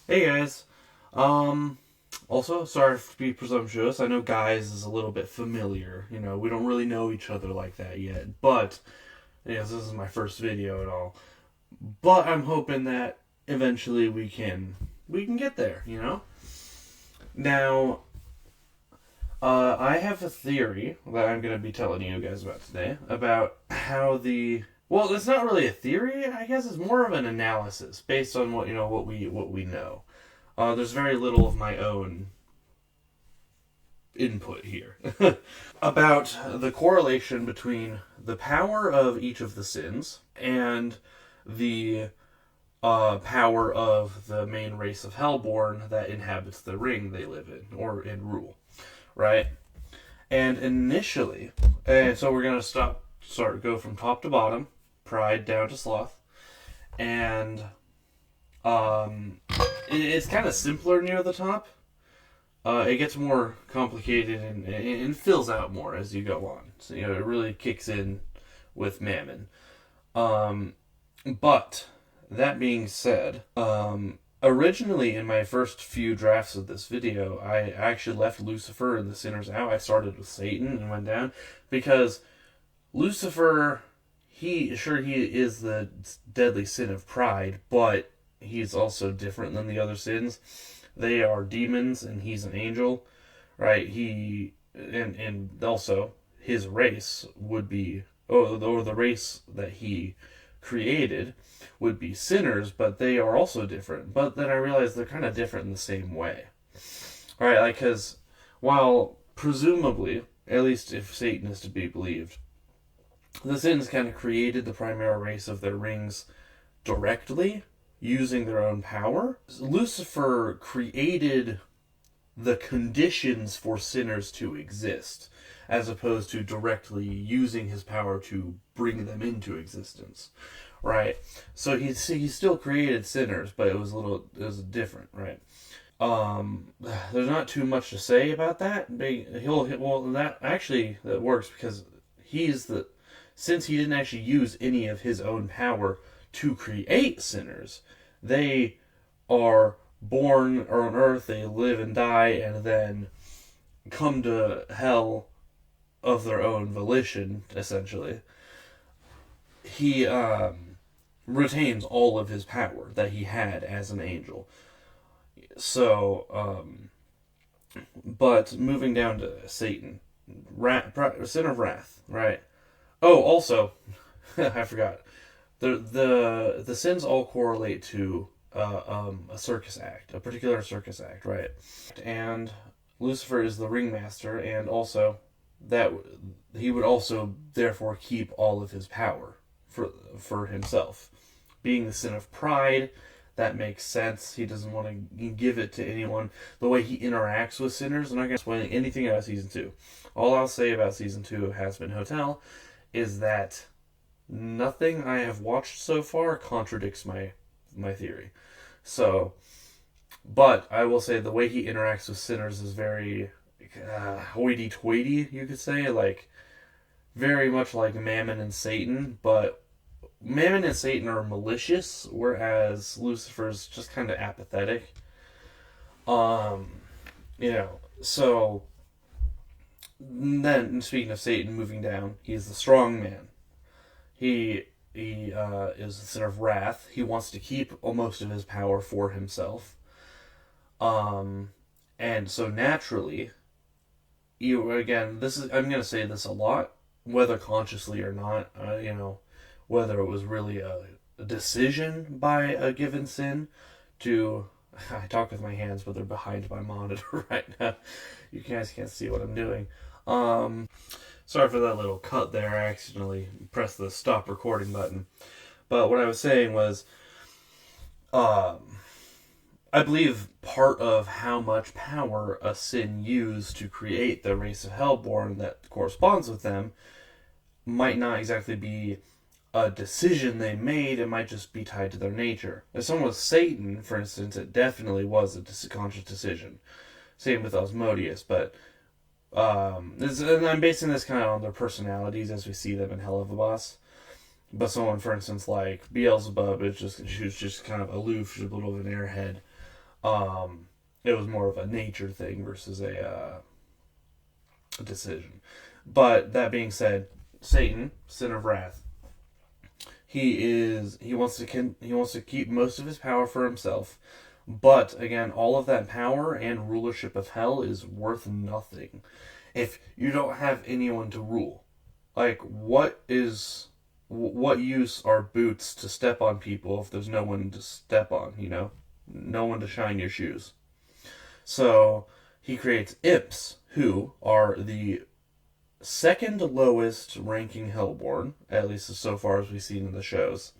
Hey guys. Um Also, sorry to be presumptuous. I know guys is a little bit familiar. We don't really know each other like that yet. But yes, this is my first video at all. But I'm hoping that eventually we can get there. Now, I have a theory that I'm gonna be telling you guys about today about how the well, it's not really a theory. I guess it's more of an analysis based on what we know. There's very little of my own input here about the correlation between the power of each of the sins and the power of the main race of Hellborn that inhabits the ring they live in or in rule, right? And initially, and so we're gonna go from top to bottom, pride down to sloth, and um, it's kind of simpler near the top. It gets more complicated and fills out more as you go on. So it really kicks in with Mammon. Um, but that being said, originally in my first few drafts of this video, I actually left Lucifer and the sinners out. I started with Satan and went down because Lucifer, he is the deadly sin of pride, but he's also different than the other sins. They are demons and he's an angel, right? He and also his race would be or the race that he created would be sinners, but they are also different. But then I realized they're kind of different in the same way. All right, like cuz while presumably, at least if Satan is to be believed, the sins kind of created the primary race of their rings directly using their own power. Lucifer created the conditions for sinners to exist, as opposed to directly using his power to bring them into existence, right? So he still created sinners, but it was different, right? There's not too much to say about that. That works because he's the since he didn't actually use any of his own power to create sinners, they are born on earth, they live and die, and then come to hell of their own volition, essentially. He retains all of his power that he had as an angel. So, but moving down to Satan, sin of wrath, right? Oh, also, I forgot. The sins all correlate to a circus act, a particular circus act, right? And Lucifer is the ringmaster, and also that he would also therefore keep all of his power for himself. Being the sin of pride, that makes sense. He doesn't want to give it to anyone. The way he interacts with sinners, I'm not going to explain anything about season two. All I'll say about season two of Has Been Hotel is that nothing I have watched so far contradicts my theory. So, but I will say the way he interacts with sinners is very hoity-toity, you could say, like very much like Mammon and Satan. But Mammon and Satan are malicious, whereas Lucifer's just kind of apathetic. Um, so then speaking of Satan, moving down, he's the strong man. He is the sin of wrath. He wants to keep most of his power for himself. Um, and so naturally, you again. This is I'm going to say this a lot, whether consciously or not. Whether it was really a decision by a given sin to. I talk with my hands, but they're behind my monitor right now. You guys can't see what I'm doing. Um, Sorry for that little cut there. I accidentally pressed the stop recording button. But what I was saying was, um, I believe part of how much power a sin used to create the race of Hellborn that corresponds with them might not exactly be a decision they made. It might just be tied to their nature. If someone was Satan, for instance, it definitely was a conscious decision. Same with Osmodeus, but and I'm basing this kind of on their personalities as we see them in Hell of a Boss. But someone, for instance, like Beelzebub, is just she's just kind of aloof, she's a little of an airhead. It was more of a nature thing versus a decision. But that being said, Satan, sin of wrath, he wants to keep most of his power for himself. But again, all of that power and rulership of hell is worth nothing if you don't have anyone to rule. Like, what use are boots to step on people if there's no one to step on, no one to shine your shoes? So he creates imps, who are the second lowest ranking Hellborn, at least so far as we've seen in the shows.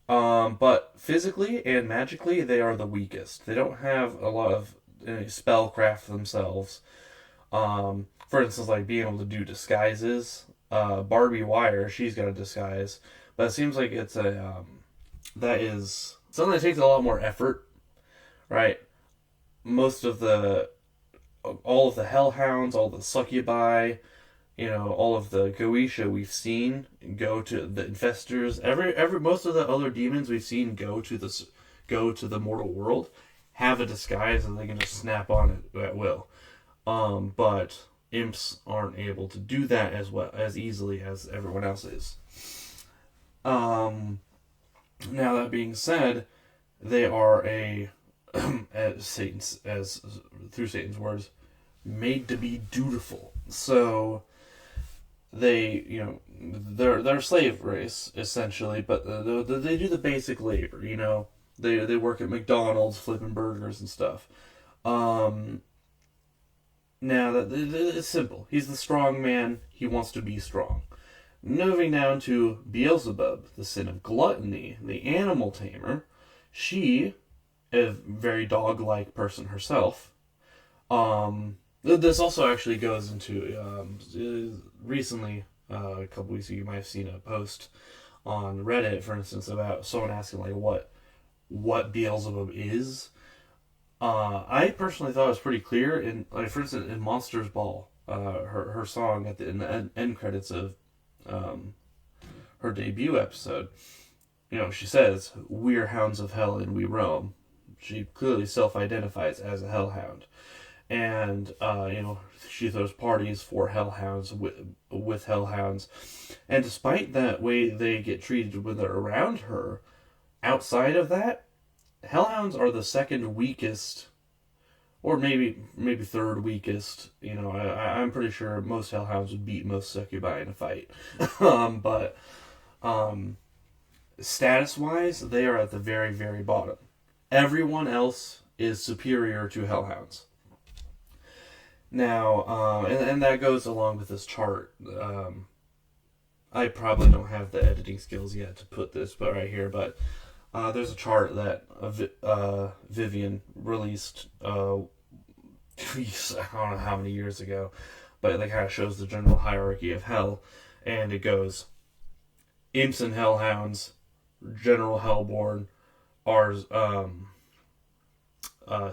But physically and magically, they are the weakest. They don't have a lot of spellcraft themselves. For instance, like being able to do disguises. Barbie Wire, she's got a disguise, but it seems like it's that is something that takes a lot more effort, right? All of the hellhounds, all the succubi, all of the Goetia we've seen go to the infestors. Most of the other demons we've seen go to the mortal world, have a disguise and they can just snap on it at will. But imps aren't able to do that as easily as everyone else is. Now that being said, they are through Satan's words, made to be dutiful. So they're a slave race essentially, but they do the basic labor. They work at McDonald's flipping burgers and stuff. Now, it's simple. He's the strong man. He wants to be strong. Moving down to Beelzebub, the sin of gluttony, the animal tamer. She, a very dog-like person herself. This also actually goes into... recently, a couple weeks ago, you might have seen a post on Reddit, for instance, about someone asking, like, what Beelzebub is. I personally thought it was pretty clear for instance, in Monsters Ball, her song in the end credits of her debut episode, she says, "We're hounds of hell and we roam." She clearly self-identifies as a hellhound, and she throws parties for hellhounds with hellhounds, and despite that way they get treated when they're around her, outside of that, hellhounds are the second weakest, or maybe third weakest. I'm pretty sure most hellhounds would beat most succubi in a fight. But status-wise, they are at the very, very bottom. Everyone else is superior to hellhounds. Now, and that goes along with this chart. I probably don't have the editing skills yet to put this right here, but there's a chart that Vivian released, I don't know how many years ago, but it kind of shows the general hierarchy of hell, and it goes imps and hellhounds, general hellborn, ours,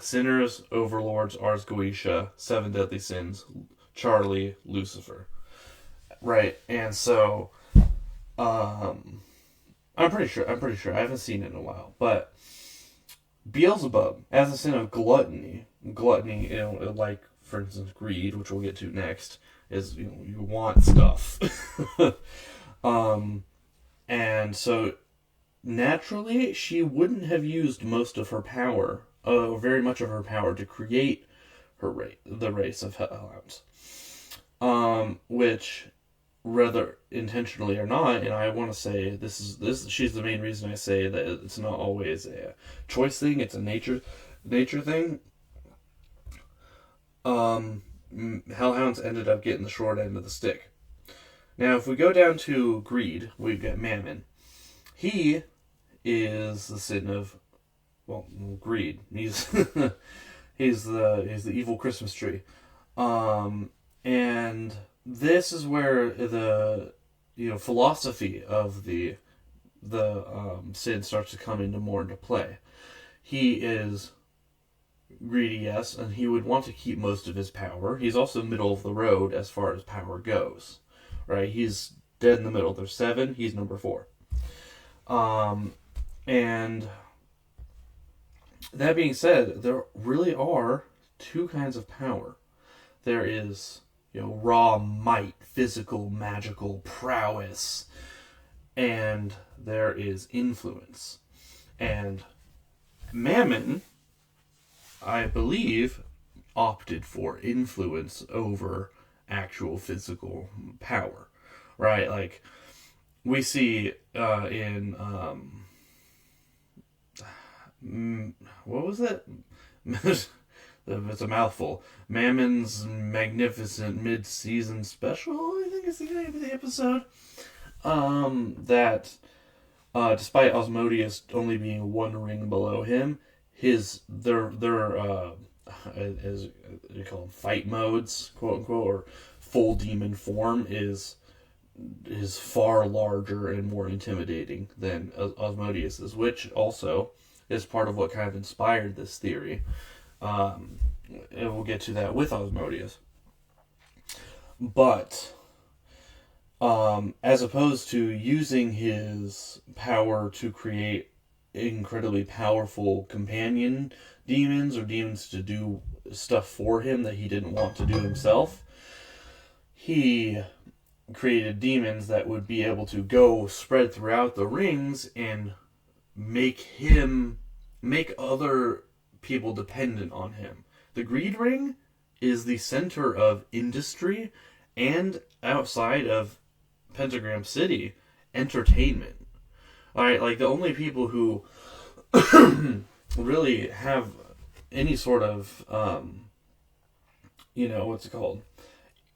sinners, overlords, ars goetia, seven deadly sins, Charlie, Lucifer, right? And so, I'm pretty sure. I haven't seen it in a while. But Beelzebub, as a sin of gluttony, like, for instance, greed, which we'll get to next, is, you want stuff. And so, naturally, she wouldn't have used most of her power, very much of her power, to create the race of hellhounds. Which, whether intentionally or not, and I want to say she's the main reason I say that it's not always a choice thing, it's a nature thing. Hellhounds ended up getting the short end of the stick. Now, if we go down to greed, we've got Mammon. He is the sin of, greed. He's he's the evil Christmas tree, and this is where the philosophy of the sin starts to come more into play. He is greedy, yes, and he would want to keep most of his power. He's also middle of the road as far as power goes, right? He's dead in the middle. There's 7. He's number 4. And That being said, there really are two kinds of power. There is, raw might, physical, magical prowess, and there is influence. And Mammon, I believe, opted for influence over actual physical power, right? Like we see in what was it? It's a mouthful. Mammon's Magnificent Mid-Season Special, I think is the name of the episode. That despite Osmodeus only being one ring below him, their as you call them, fight modes, quote unquote, or full demon form is far larger and more intimidating than Osmodeus's, which also is part of what kind of inspired this theory. And we'll get to that with Osmodeus. But as opposed to using his power to create incredibly powerful companion demons or demons to do stuff for him that he didn't want to do himself, he created demons that would be able to go spread throughout the rings and make other people dependent on him. The Greed Ring is the center of industry and, outside of Pentagram City, entertainment. Alright, like the only people who really have any sort of what's it called?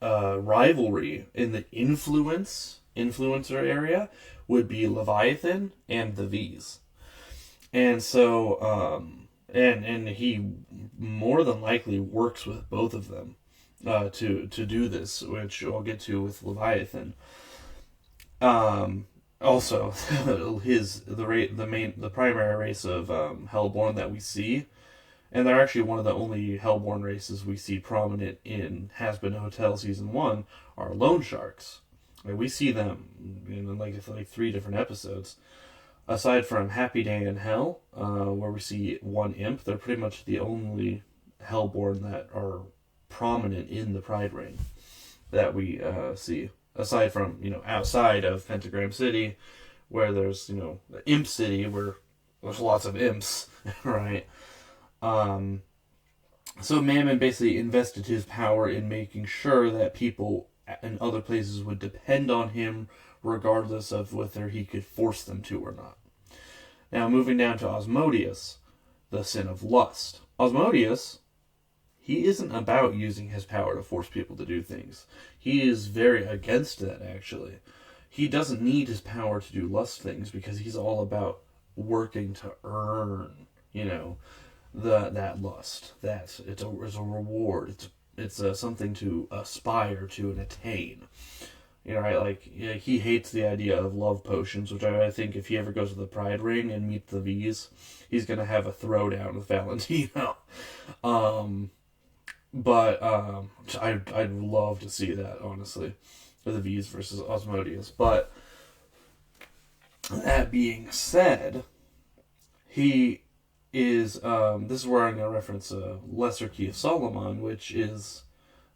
Rivalry in the influencer area would be Leviathan and the V's. And so and he more than likely works with both of them to do this, which I'll get to with Leviathan. Also, the primary race of Hellborn that we see, and they're actually one of the only Hellborn races we see prominent in Has Been Hotel Season 1, are loan sharks. Like, we see them in like 3 different episodes. Aside from Happy Day in Hell, where we see one imp, they're pretty much the only Hellborn that are prominent in the Pride Ring that we see. Aside from, outside of Pentagram City, where there's, the Imp City, where there's lots of imps, right? So Mammon basically invested his power in making sure that people in other places would depend on him regardless of whether he could force them to or not. Now, moving down to Osmodeus, the sin of lust. Osmodeus, he isn't about using his power to force people to do things. He is very against that, actually. He doesn't need his power to do lust things because he's all about working to earn, that lust. It's a reward. It's something to aspire to and attain. Right? Like, he hates the idea of love potions, which I think if he ever goes to the Pride Ring and meets the V's, he's going to have a throwdown with Valentino. But I'd love to see that, honestly, the V's versus Osmodeus. But that being said, he is, this is where I'm going to reference Lesser Key of Solomon, which is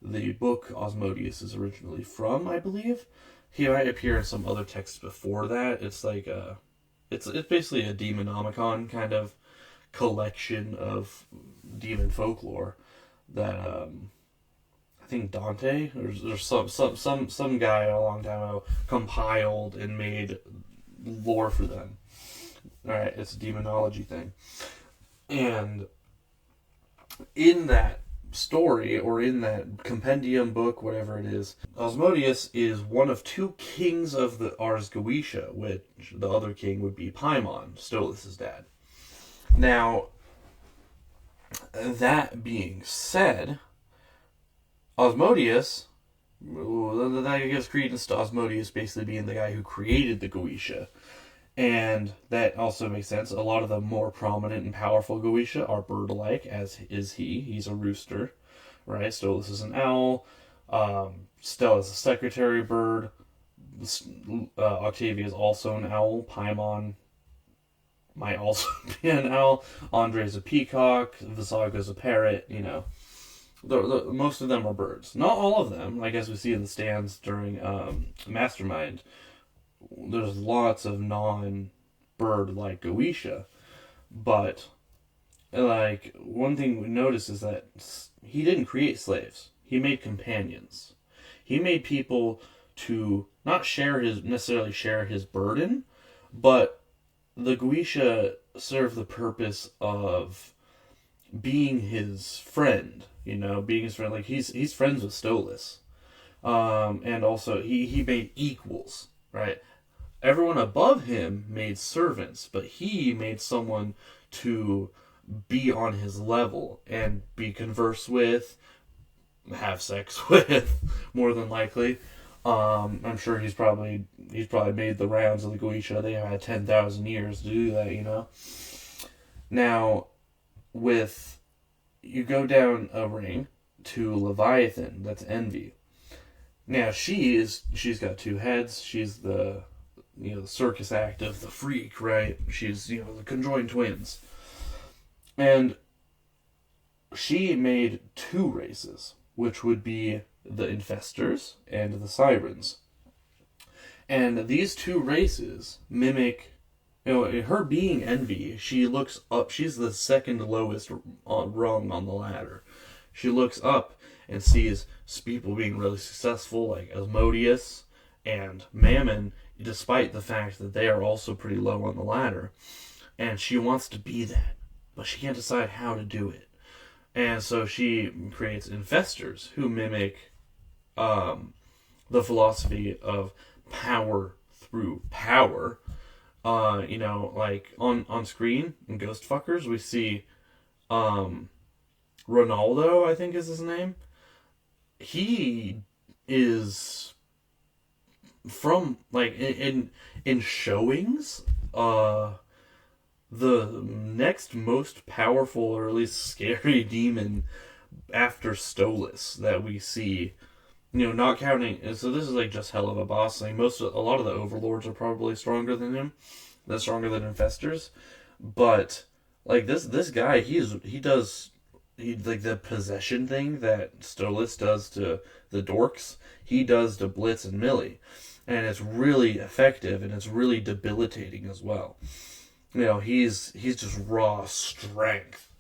the book Osmodeus is originally from, I believe. He might appear in some other texts before that. It's like it's basically a Demonomicon kind of collection of demon folklore that I think Dante or some guy a long time ago compiled and made lore for them. Alright, it's a demonology thing. And in that story, or in that compendium book, whatever it is, Osmodeus is one of 2 kings of the Ars Goetia, which the other king would be Paimon, Stolas' dad. Now, that being said, Osmodeus, that gives credence to Osmodeus basically being the guy who created the Goetia. And that also makes sense. A lot of the more prominent and powerful Goetia are bird-like, as is he. He's a rooster, right? Stolas is an owl. Stella is a secretary bird. Octavia is also an owl. Paimon might also be an owl. Andre's a peacock. Visaga's a parrot. You know, most of them are birds. Not all of them. Like as we see in the stands during Mastermind, there's lots of non-bird like Goetia, but like one thing we notice is that he didn't create slaves. He made companions. He made people to not necessarily share his burden, but the Goetia serve the purpose of being his friend. You know, being his friend. Like he's friends with Stolas, and also he made equals. Right, everyone above him made servants, but he made someone to be on his level and be conversed with, have sex with, more than likely. I'm sure he's probably made the rounds of the Goetia. They had 10,000 years to do that, you know. Now, you go down a ring to Leviathan. That's Envy. Now she's got two heads. She's the circus act of the freak, right? She's the conjoined twins, and she made two races, which would be the Infestors and the Sirens. And these two races mimic, her being Envy, she looks up, she's the second lowest rung on the ladder. She looks up and sees people being really successful, like Asmodeus and Mammon, despite the fact that they are also pretty low on the ladder. And she wants to be that, but she can't decide how to do it. And so she creates Infestors who mimic the philosophy of power through power. Like on screen in Ghostfuckers, we see Ronaldo, I think is his name. He is from like in showings, the next most powerful, or at least scary demon after Stolas that we see. Not counting. So this is like just hell of a boss. Like a lot of the overlords are probably stronger than him. They're stronger than Infestors, but like this guy, he does like the possession thing that Stolas does to the dorks. He does to Blitz and Millie, and it's really effective and it's really debilitating as well. He's just raw strength,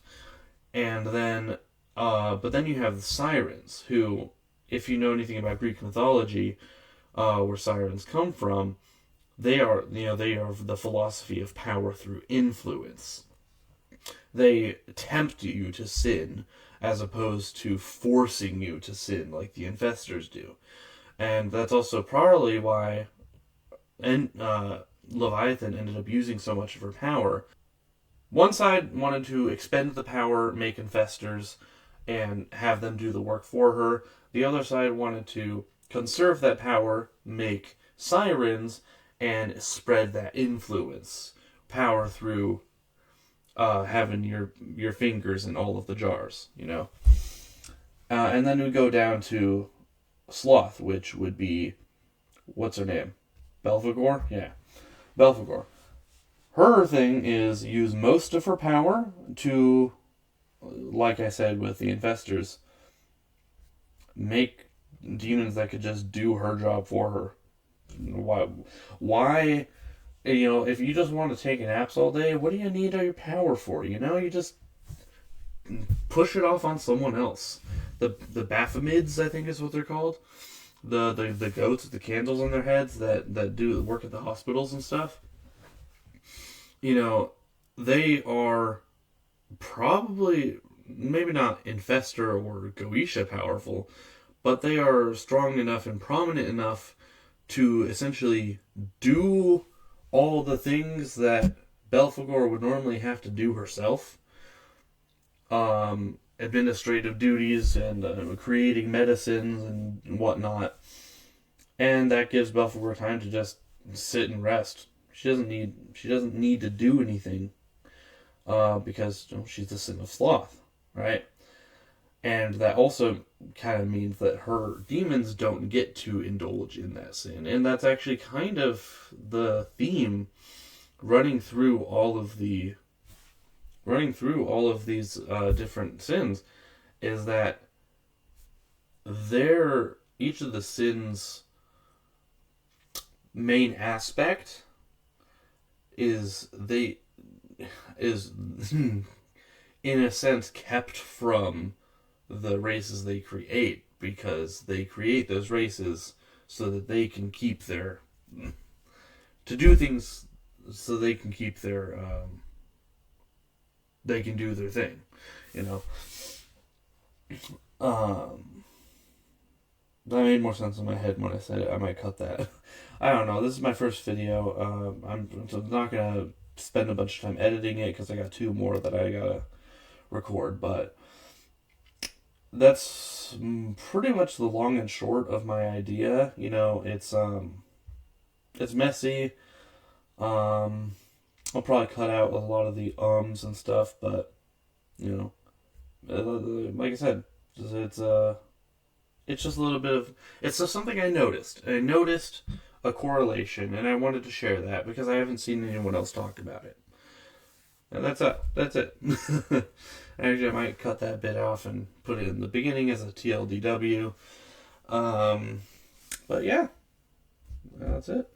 and then but then you have the Sirens, who, if you know anything about Greek mythology, where sirens come from, they are the philosophy of power through influence. They tempt you to sin as opposed to forcing you to sin like the Infestors do. And that's also probably why Leviathan ended up using so much of her power. One side wanted to expend the power, make Infestors, and have them do the work for her. The other side wanted to conserve that power, make sirens, and spread that influence. Power through having your fingers in all of the jars, And then we go down to Sloth, which would be, what's her name? Belphegor? Yeah. Belphegor. Her thing is use most of her power to, like I said with the Infestors, make demons that could just do her job for her. Why? If you just want to take naps all day, what do you need all your power for? You just push it off on someone else. The Baphomets, I think is what they're called. The goats with the candles on their heads that do work at the hospitals and stuff. They are probably, maybe not Infestor or Goetia powerful, but they are strong enough and prominent enough to essentially do all the things that Belphegor would normally have to do herself. Administrative duties and creating medicines and whatnot. And that gives Belphegor time to just sit and rest. She doesn't need to do anything because she's the sin of sloth, right? And that also kind of means that her demons don't get to indulge in that sin. And that's actually kind of the theme running through all of these different sins is that each of the sins' main aspect is in a sense kept from the races they create, because they create those races so that they can keep their to do things so they can keep their they can do their thing, you know. That made more sense in my head when I said it. I might cut that. I don't know. This is my first video. I'm not gonna spend a bunch of time editing it because I got 2 more that I gotta record. But that's pretty much the long and short of my idea. You know, it's messy. I'll probably cut out a lot of the ums and stuff, but you know, like I said, it's just a little bit of, it's just something I noticed. I noticed a correlation, and I wanted to share that because I haven't seen anyone else talk about it. And that's it. Actually, I might cut that bit off and put it in the beginning as a TLDW. But yeah, that's it.